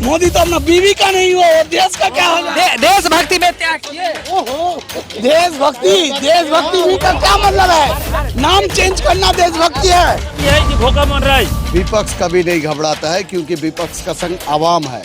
मोदी तो अपना बीवी का नहीं हुआ, देश का क्या होगा? देशभक्ति में त्याग किए। देशभक्ति भी का क्या मतलब है? नाम चेंज करना देशभक्ति है। ये भूखा मर रहा है। विपक्ष कभी नहीं घबराता है क्योंकि विपक्ष का संग आवाम है,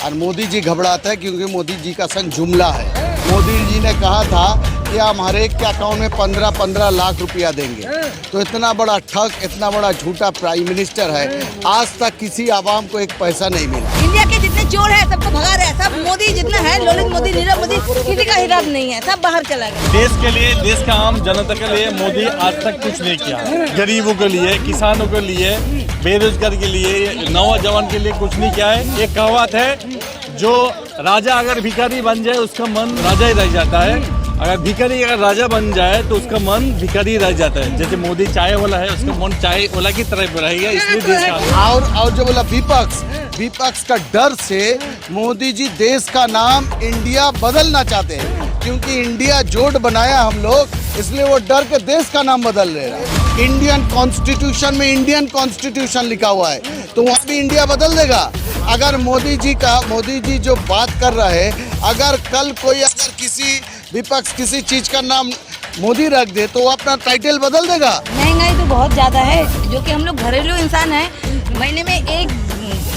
और मोदी जी घबराते हैं क्योंकि मोदी जी का संग जुमला है। मोदी जी ने कहा था कि हम हर एक के अकाउंट में 15-15 लाख रुपया देंगे, तो इतना बड़ा ठग, इतना बड़ा झूठा प्राइम मिनिस्टर है, आज तक किसी आवाम को एक पैसा नहीं मिला। इंडिया के जितने चोर है सबको भगा रहे हैं, सब मोदी जितना है, ललित मोदी, नीरव मोदी, किसी का हिसाब नहीं है, सब बाहर चला गया। देश के लिए, देश का आम जनता के लिए मोदी आज तक कुछ नहीं किया। गरीबों के लिए, किसानों के लिए, बेरोजगार के लिए, नौजवान के लिए कुछ नहीं किया है। एक कहावत है, जो राजा अगर भिखारी बन जाए उसका मन राजा ही रह जाता है, अगर भिखारी अगर राजा बन जाए तो उसका मन भिखारी रह जाता है। जैसे मोदी चाय वाला है, उसका मन चाय वाला की तरह रहेगा, इसलिए देश का। और जो बोला विपक्ष का डर से मोदी जी देश का नाम इंडिया बदलना चाहते हैं, क्योंकि इंडिया जोड़ बनाया हम लोग, इसलिए वो डर के देश का नाम बदल रहे हैं। इंडियन कॉन्स्टिट्यूशन में इंडियन कॉन्स्टिट्यूशन लिखा हुआ है, तो वहाँ भी इंडिया बदल देगा। अगर मोदी जी जो बात कर रहे हैं, अगर कल कोई अगर किसी विपक्ष किसी चीज का नाम मोदी रख दे तो वो अपना टाइटल बदल देगा। महंगाई तो बहुत ज्यादा है, जो कि हम लोग घरेलू इंसान हैं, महीने में एक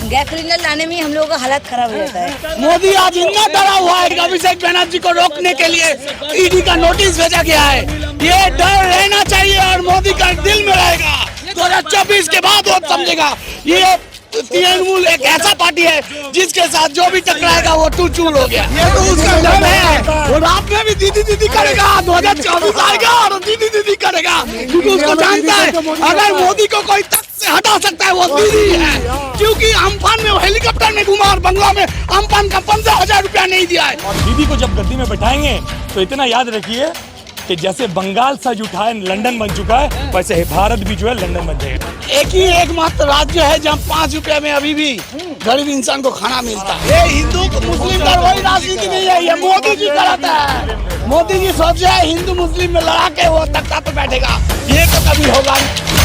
गैस सिलेंडर लाने में हम लोगों का हालत खराब हो जाता है। मोदी आज इतना डरा हुआ है कि अभिषेक बनर्जी को रोकने के लिए ईडी का नोटिस भेजा गया है। ये डर रहना चाहिए और मोदी का दिल में रहेगा। 2024 के बाद वो समझेगा। ये तृणमूल एक ऐसा पार्टी है जिसके साथ जो भी टकराएगा वो टू चूर हो गया। ये तो उसका दम है। वो रात में भी दीदी दीदी करेगा, 2024 आएगा और दीदी दीदी करेगा, क्योंकि उसको जानता है अगर मोदी को कोई तख्त से हटा सकता है वो दीदी है। क्योंकि अम्फान में वो हेलीकॉप्टर में घुमा और बंगला में अम्फान का 15,000 रुपया नहीं दिया है। और दीदी को जब गद्दी में बैठाएंगे तो इतना याद रखिए कि जैसे बंगाल सज उठाए लंदन बन चुका है, वैसे भारत भी जो है लंदन बन जाएगा। एकमात्र राज्य है जहाँ 5 रुपए में अभी भी गरीब इंसान को खाना मिलता है। ये हिंदू मुस्लिम का वही राजनीति नहीं है, ये मोदी जी कराता है। मोदी जी सोच रहे हैं हिंदू मुस्लिम में लड़ा के वो तख्ता पे बैठेगा, ये तो कभी होगा नहीं।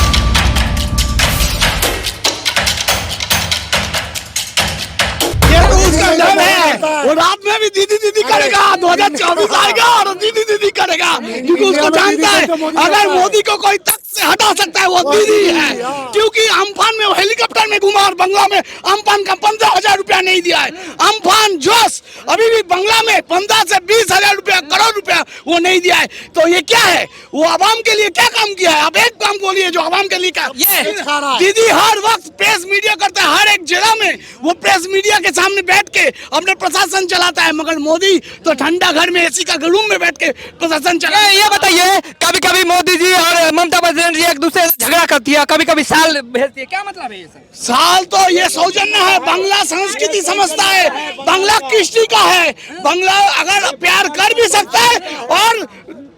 उसका दम है। वो रात में भी दीदी दीदी करेगा, 2024 आएगा और दीदी दीदी करेगा, क्योंकि उसको जानता है अगर मोदी को कोई तख्त से हटा सकता है वो दीदी है। क्योंकि अम्फान में वो हेलीकॉप्टर में घुमा और बंगला में अम्फान का 15,000 रुपया नहीं दिया है। अम्फान जोश अभी भी बंगला में 15 से 20,000 रुपया, करोड़ रुपया वो नहीं दिया है। तो ये क्या है? वो आवाम के लिए क्या काम किया है? आप एक काम बोलिए जो आवाम के लिए क्या। दीदी हर वक्त प्रेस मीडिया करता है, हर एक जगह में वो प्रेस मीडिया के सामने बैठ के अपने प्रशासन चलाता है, मगर मोदी तो ठंडा घर में एसी का रूम में बैठ के प्रशासन चला। ये बताइए, कभी कभी मोदी जी और ममता बनर्जी एक दूसरे से झगड़ा करती है, कभी कभी साल भेजती है, क्या मतलब है ये सब? साल तो ये सौजन्य है, बांग्ला संस्कृति समझता है, बांग्ला कृष्टि का है। बांग्ला अगर प्यार कर भी सकता है और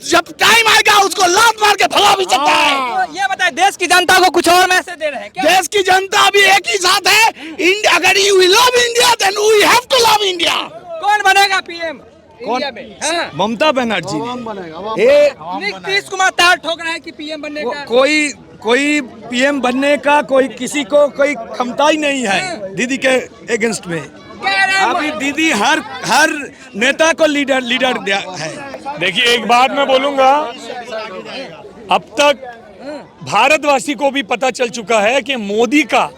जब टाइम आएगा उसको लात मार के भगा भी सकता है। तो ये बताइए, देश की जनता को कुछ और मैसेज दे रहे हैं क्या? देश की जनता भी एक ही साथ है। अगर you love India then we have to love India. कौन बनेगा पीएम इंडिया में? हाँ? ममता बनर्जी नीतीश कुमार तार ठोक रहा है कि पीएम बनने का। कोई पीएम बनने का कोई किसी को कोई क्षमता ही नहीं है दीदी के अगेंस्ट में। अभी दीदी हर नेता को लीडर है। देखिए एक बात मैं बोलूंगा, अब तक भारतवासी को भी पता चल चुका है कि मोदी का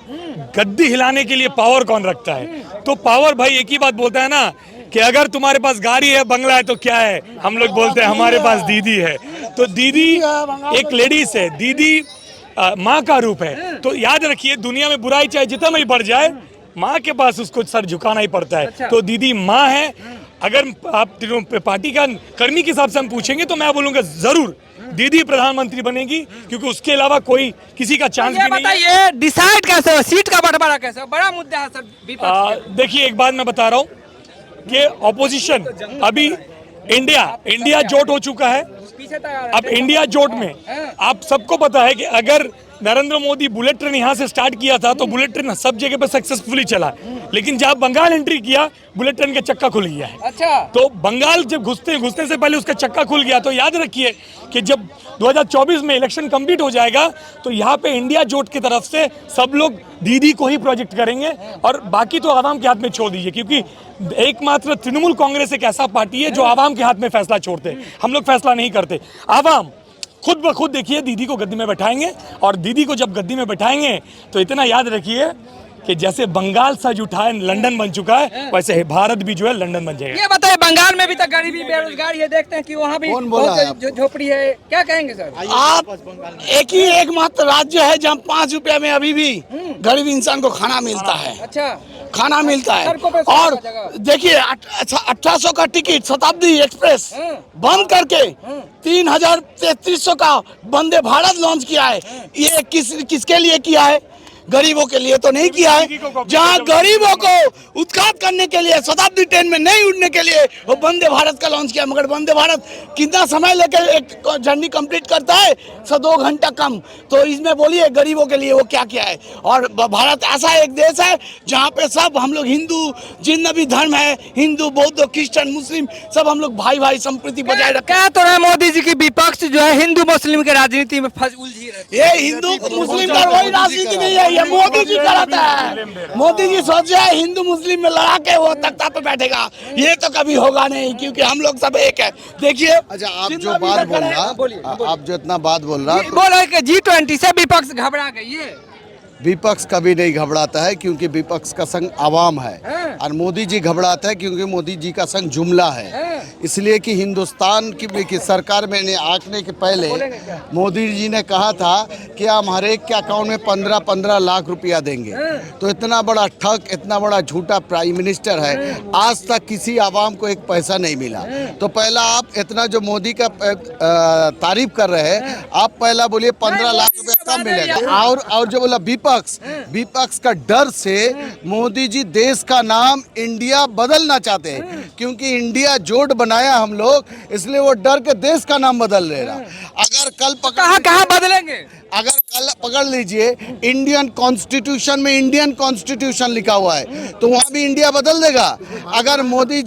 गद्दी हिलाने के लिए पावर कौन रखता है। तो पावर भाई एक ही बात बोलता है ना कि अगर तुम्हारे पास गाड़ी है, बंगला है तो क्या है, हम लोग बोलते हैं हमारे पास दीदी है। तो दीदी एक लेडीज है, दीदी माँ का रूप है। तो याद रखिए, दुनिया में बुराई चाहे जितना ही बढ़ जाए, माँ के पास उसको सर झुकाना ही पड़ता है। अच्छा। तो दीदी माँ है। अगर आप पार्टी का कर्मी के हिसाब से हम पूछेंगे तो मैं बोलूंगा जरूर दीदी प्रधानमंत्री बनेगी, क्योंकि उसके अलावा कोई किसी का चांस भी नहीं है। बताइए, डिसाइड कैसे हो, सीट का बंटवारा कैसे हो? बड़ा मुद्दा है सर विपक्ष। देखिए एक बात मैं बता रहा हूँ कि ऑपोजिशन अभी इंडिया जोट हो चुका है। अब इंडिया जोट में आप सबको पता है कि अगर नरेंद्र मोदी बुलेट ट्रेन यहाँ से स्टार्ट किया था तो बुलेट ट्रेन सब जगह पे सक्सेसफुली चला, लेकिन जब बंगाल एंट्री किया बुलेट ट्रेन का चक्का खुल गया है। अच्छा, तो बंगाल जब घुसने से पहले उसका चक्का खुल गया। तो याद रखिए कि जब 2024 में इलेक्शन कंप्लीट हो जाएगा तो यहाँ पे इंडिया जोट की तरफ से सब लोग दीदी को ही प्रोजेक्ट करेंगे और बाकी तो आवाम के हाथ में छोड़ दीजिए, क्योंकि एकमात्र तृणमूल कांग्रेस एक ऐसा पार्टी है जो आवाम के हाथ में फैसला छोड़ते हैं। हम लोग फैसला नहीं करते, आवाम खुद ब खुद देखिए दीदी को गद्दी में बैठाएंगे और दीदी को जब गद्दी में बैठाएंगे तो इतना याद रखिए कि जैसे बंगाल सज उठाए लंदन बन चुका है, वैसे भारत भी जो है लंदन बन जाएगा। ये बताइए, बंगाल में भी तो गरीबी बेरोजगारी है, देखते हैं कि वहाँ भी बहुत झोपड़ी है, क्या कहेंगे सर? आप एकमात्र राज्य है जहाँ 5 रुपया में अभी भी गरीब इंसान को खाना मिलता है। अच्छा, खाना मिलता है। सड़कों पे और जगह। देखिए 1800 का टिकट शताब्दी एक्सप्रेस बंद करके 3300 का वंदे भारत लॉन्च किया है। ये किसके लिए किया है? गरीबों के लिए तो नहीं किया है। जहां गरीबों को उत्खात करने के लिए शताब्दी ट्रेन में नहीं उड़ने के लिए वो वंदे भारत का लॉन्च किया। मगर वंदे भारत कितना समय लेकर एक जर्नी कंप्लीट करता है? 2 घंटा कम। तो इसमें बोलिए गरीबों के लिए वो क्या किया है? और भारत ऐसा एक देश है जहाँ पे सब हम लोग हिंदू, जितना भी धर्म है, हिंदू, बौद्ध, क्रिश्चियन, मुस्लिम, सब हम लोग भाई भाई संप्रीति बजाय रखते हैं। क्या तो है मोदी जी की विपक्ष जो है हिंदू मुस्लिम के राजनीति में उलझी रहती है। ये हिंदू मुस्लिम का वही राजनीति नहीं है, ये मोदी जी कराता है। मोदी जी सोच रहे हैं हिंदू मुस्लिम में लड़ा के वो तख्ता पे बैठेगा। ये तो कभी होगा नहीं, क्योंकि हम लोग सब एक है। देखिए, अच्छा, आप जो बात बोल रहा, आप जो इतना बात बोल रहा, बोलो कि G20 से विपक्ष घबरा गई है। विपक्ष कभी नहीं घबराता है, क्योंकि विपक्ष का संग आवाम है। और मोदी जी घबराता है क्योंकि मोदी जी का संग जुमला है। इसलिए कि हिंदुस्तान की सरकार में आने के पहले मोदी जी ने कहा था कि हम हर एक के अकाउंट में 15-15 लाख रुपया देंगे। तो इतना बड़ा ठग, इतना बड़ा झूठा प्राइम मिनिस्टर है, आज तक किसी आवाम को एक पैसा नहीं मिला। तो पहला आप इतना जो मोदी का तारीफ कर रहे हैं, आप पहला बोलिए 15 लाख रुपया कम मिलेगा। और जो बोला विपक्ष का डर से मोदी जी देश का नाम इंडिया बदलना चाहते हैं, क्योंकि इंडिया जोड़ बनाया हम लोग, इसलिए वो डर के देश का नाम बदल रहे। अगर कल कहाँ बदलेंगे? अगर कल पकड़ लीजिए, इंडियन कॉन्स्टिट्यूशन में इंडियन कॉन्स्टिट्यूशन लिखा हुआ है, तो वहाँ भी इंडिया बदल देगा। अगर मोदी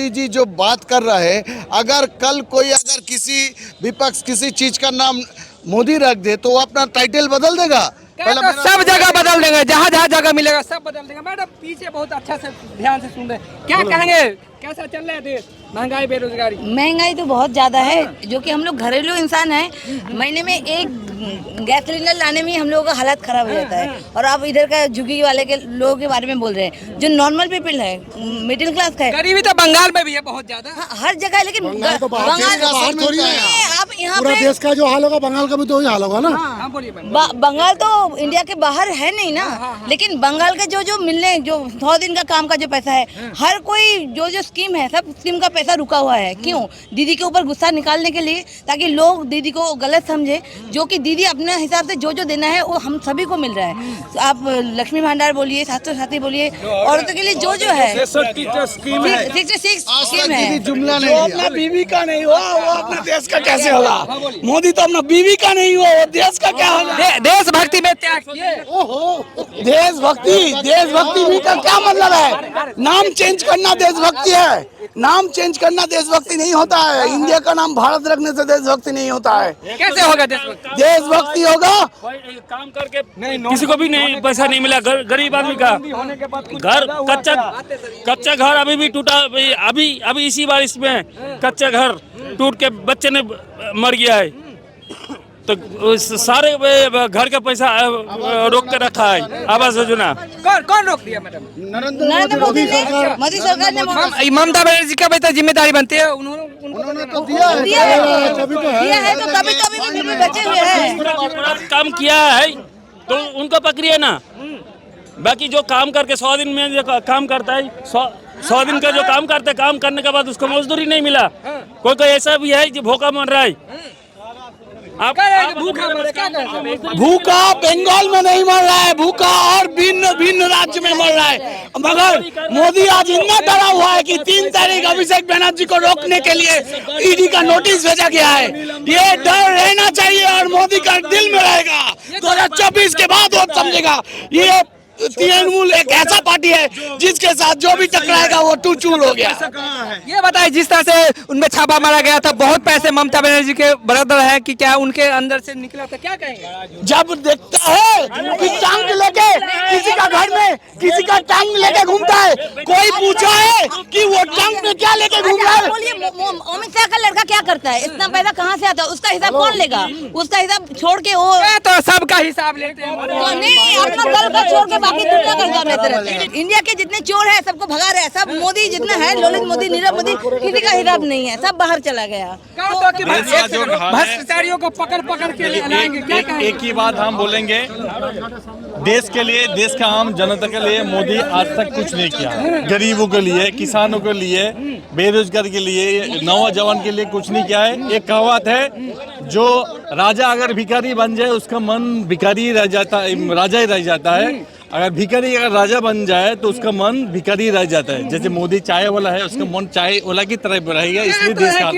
जी जो बात कर रहे हैं, अगर कल कोई अगर किसी विपक्ष किसी चीज का नाम मोदी रख दे तो वो अपना टाइटल बदल देगा। तो सब जगह बदल देंगे, जहाँ जहाँ जगह मिलेगा सब बदल देंगे। मैडम पीछे बहुत अच्छा से ध्यान से सुन रहे हैं, क्या कहेंगे? कैसा चल रहा है देश? महंगाई, बेरोजगारी? महंगाई तो बहुत ज़्यादा है, जो कि हम लोग घरेलू इंसान हैं। महीने में एक गैस सिलेंडर लाने में ही हम लोगों का हालत खराब हो जाता है। और आप इधर का झुग्गी वाले के लोगों के बारे में बोल रहे हैं, जो नॉर्मल पीपल है, मिडिल क्लास का है। गरीबी तो बंगाल में भी है बहुत ज्यादा। हाँ, हर जगह है, लेकिन बंगाल थोड़ी है। आप यहाँ पूरा पे देश का जो हाल होगा बंगाल का भी तो वही हाल होगा ना। हाँ, बोलिए। बंगाल तो इंडिया के बाहर है नहीं ना। लेकिन बंगाल के जो मिलने जो 100 दिन का काम का जो पैसा है, हर कोई जो स्कीम है, सब स्कीम का पैसा रुका हुआ है। क्यों? दीदी के ऊपर गुस्सा निकालने के लिए, ताकि लोग दीदी को गलत समझे। जो कि दीदी अपने हिसाब से जो देना है वो हम सभी को मिल रहा है। आप लक्ष्मी भंडार बोलिए, छात्र साथी बोलिए, औरतों के लिए जो है 66 स्कीम है। जुमला जो नहीं अपना बीवी का नहीं हुआ वो अपने देश का कैसे होगा? मोदी तो अपना बीवी का नहीं हुआ, वो देश का क्या होगा? देशभक्ति में त्याग किए। देशभक्ति भी का क्या मतलब है? नाम चेंज करना देशभक्ति है, नाम चेंज करना देशभक्ति नहीं होता है। इंडिया का नाम भारत रखने से देशभक्ति नहीं होता है। कैसे होगा देशभक्ति? देशभक्ति होगा काम करके किसी को भी नहीं पैसा नहीं मिला। गरीब आदमी का घर कच्चा घर अभी भी टूटा। अभी इसी बारिश में कच्चा घर टूट के बच्चे ने मर गया है। तो सारे घर का पैसा रोक के रखा है आवास योजना। कौन रोक दिया मैडम? नरेंद्र मोदी सरकार ने। ममता बनर्जी का बेटा जिम्मेदारी बनती है, उन्होंने तो दिया है। दिया है तो कभी कभी भी बचे हुए हैं। काम किया है तो उनको पकड़िए ना। बाकी जो काम करके 100 दिन में जो काम करता है, 100 दिन का जो काम करता है, काम करने के बाद उसको मजदूरी नहीं मिला। कोई ऐसा भी है जो भूखा मर रहा है। आप भूखा मरे, क्या कहते? भूखा बंगाल में नहीं मर रहा है, भूखा और भिन्न भिन्न राज्य में मर रहा है। मगर मोदी आज इतना डरा हुआ है कि 3 तारीख अभिषेक बनर्जी को रोकने के लिए ईडी का नोटिस भेजा गया है। ये डर रहना चाहिए और मोदी का दिल में रहेगा। 2024 के बाद वो समझेगा ये तृणमूल एक ऐसा पार्टी है जिसके साथ जो भी टकराएगा वो टू चूर हो गया। ये बताइए, जिस तरह से उनमें छापा मारा गया था, बहुत पैसे ममता बनर्जी के ब्रदर है कि क्या उनके अंदर से निकला था, क्या कहेंगे? जब देखता है कि टांग लेके किसी का घर में किसी का टांग लेके घूमता है, कोई पूछा है कि वो टांग में क्या लेके घूम रहा है? बोलिए, अमित शाह का लड़का क्या करता है? इतना पैसा कहाँ से आता है? उसका हिसाब कौन लेगा? उसका हिसाब छोड़ के वो तो सबका हिसाब लेते हैं। नहीं, अपना दल का छोड़ के बाकी दुनिया का हिसाब लेते रहते हैं। इंडिया के जितने चोर है सबको भगा रहे हैं, सब मोदी जितना है, ललित मोदी, नीरव मोदी, किसी का हिसाब नहीं है, सब बाहर चला गया। भ्रष्टाचारियों को पकड़ पकड़ के लाएंगे, क्या कहेंगे? एक ही बात हम बोलेंगे, देश के लिए, देश का आम जनता के लिए मोदी आज तक कुछ नहीं किया। गरीबों के लिए, किसानों के लिए, बेरोजगार के लिए, नौजवान के लिए कुछ नहीं किया है। एक कहावत है, जो राजा अगर भिखारी बन जाए उसका मन भिखारी रह जाता, राजा ही रह जाता है। अगर भिखारी अगर राजा बन जाए तो उसका मन भिखारी रह जाता है। जैसे मोदी चाय वाला है, उसका मन चाय वाला की तरह रहेगा, इसलिए देश का